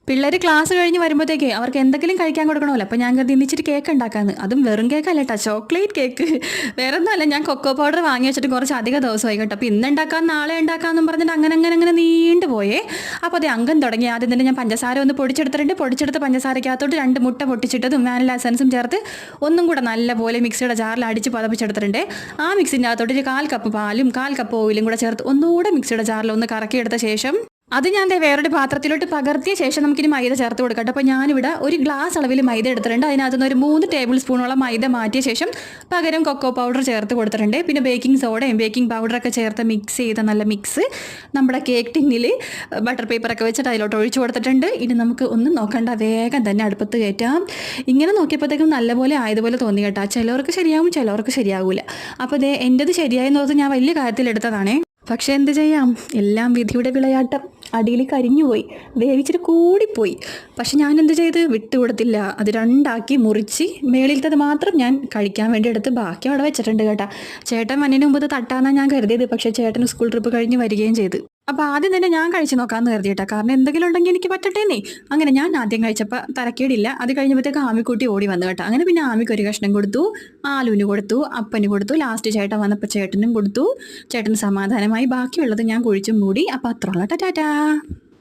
പിള്ളേർ ക്ലാസ് കഴിഞ്ഞ് വരുമ്പോഴത്തേക്ക് അവർക്ക് എന്തെങ്കിലും കഴിക്കാൻ കൊടുക്കണമല്ലോ. അപ്പോൾ ഞാൻ കരുതി ഇന്നിച്ചിട്ട് കേക്ക് ഉണ്ടാക്കാമെന്ന്. അതും വെറും കേക്ക് അല്ല കേട്ടോ, ചോക്ലേറ്റ് കേക്ക്. വേറെ ഒന്നുമല്ല, ഞാൻ കൊക്കോ പൗഡർ വാങ്ങി വെച്ചിട്ട് കുറച്ച് അധികം ദിവസമായി കേട്ടോ. അപ്പോൾ ഇന്ന് ഉണ്ടാക്കാം നാളെ ഉണ്ടാക്കാമെന്നും പറഞ്ഞിട്ട് അങ്ങനെ നീണ്ടു പോയേ. അപ്പോൾ അത് അംഗം തുടങ്ങി. ആദ്യം തന്നെ ഞാൻ പഞ്ചസാര ഒന്ന് പൊടിച്ചെടുത്തിട്ടുണ്ട്. പൊടിച്ചെടുത്ത പഞ്ചസാരക്കകത്തോട്ട് 2 മുട്ട പൊട്ടിച്ചിട്ടതും വാനില എസൻസും ചേർത്ത് ഒന്നും കൂടെ നല്ലപോലെ മിക്സിയുടെ ജാറിൽ അടിച്ച് പതപ്പിച്ചെടുത്തിട്ടുണ്ട്. ആ മിക്സിൻ്റെ അകത്തോട്ട് ഒരു 1/4 കപ്പ് പാലും 1/4 കപ്പ് ഓയിലും കൂടെ ചേർത്ത് ഒന്നുകൂടെ മിക്സിയുടെ ജാറിൽ ഒന്ന് കറക്കിയെടുത്ത ശേഷം അത് ഞാൻ വേറൊരു പാത്രത്തിലോട്ട് പകർത്തിയ ശേഷം നമുക്കിനി മൈദ ചേർത്ത് കൊടുക്കട്ടെ. അപ്പോൾ ഞാനിവിടെ ഒരു ഗ്ലാസ് അളവിൽ മൈദ എടുത്തിട്ടുണ്ട്. അതിനകത്തുനിന്ന് ഒരു 3 ടേബിൾ സ്പൂണോളം മൈദ മാറ്റിയ ശേഷം പകരം കൊക്കോ പൗഡർ ചേർത്ത് കൊടുത്തിട്ടുണ്ട്. പിന്നെ ബേക്കിംഗ് സോഡയും ബേക്കിംഗ് പൗഡറൊക്കെ ചേർത്ത് മിക്സ് ചെയ്ത നല്ല മിക്സ് നമ്മുടെ കേക്ക് ടിന്നിൽ ബട്ടർ പേപ്പറൊക്കെ വെച്ചിട്ട് അതിലോട്ട് ഒഴിച്ചു കൊടുത്തിട്ടുണ്ട്. ഇനി നമുക്ക് ഒന്നും നോക്കണ്ട, വേഗം തന്നെ അടുപ്പത്ത് കയറ്റാം. ഇങ്ങനെ നോക്കിയപ്പോഴത്തേക്കും നല്ലപോലെ ആയതുപോലെ തോന്നി കേട്ടോ. ചിലവർക്ക് ശരിയാവും, ചിലവർക്ക് ശരിയാവില്ല. അപ്പോൾ എൻ്റെത് ശരിയായെന്ന് തോന്നുന്നു ഞാൻ വലിയ കാര്യത്തിലെടുത്തതാണേ. പക്ഷെ എന്ത് ചെയ്യാം, എല്ലാം വിധിയുടെ വിളയാട്ടം. അടിയിൽ കരിഞ്ഞുപോയി, വേവിച്ചിട്ട് കൂടിപ്പോയി. പക്ഷെ ഞാൻ എന്ത് ചെയ്ത് വിട്ടുകൊടുത്തില്ല. അത് 2 മുറിച്ച് മേളിലത്തത് മാത്രം ഞാൻ കഴിക്കാൻ വേണ്ടി എടുത്ത് ബാക്കി അവിടെ വെച്ചിട്ടുണ്ട് കേട്ടോ. ചേട്ടൻ വന്നതിന് മുമ്പ് ഇത് തട്ടാന്നാണ് ഞാൻ കരുതിയത്. പക്ഷേ ചേട്ടൻ സ്കൂൾ ട്രിപ്പ് കഴിഞ്ഞ് വരികയും ചെയ്തു. അപ്പോൾ ആദ്യം തന്നെ ഞാൻ കഴിച്ച് നോക്കാമെന്ന് കരുതി കേട്ടോ. കാരണം എന്തെങ്കിലും ഉണ്ടെങ്കിൽ എനിക്ക് പറ്റട്ടേന്നേ. അങ്ങനെ ഞാൻ ആദ്യം കഴിച്ചപ്പോൾ തരക്കേടില്ല. അത് കഴിഞ്ഞപ്പോഴത്തേക്ക് ആമിക്കുട്ടി ഓടി വന്നു കേട്ടോ. അങ്ങനെ പിന്നെ ആമിക്ക് ഒരു കഷ്ണം കൊടുത്തു, ആലുവിന് കൊടുത്തു, അപ്പന് കൊടുത്തു, ലാസ്റ്റ് ചേട്ടൻ വന്നപ്പോൾ ചേട്ടനും കൊടുത്തു. ചേട്ടന് സമാധാനമായി ബാക്കിയുള്ളത് ഞാൻ കുഴിച്ചും മൂടി. അപ്പോൾ അത്രയുള്ള ടാറ്റാ.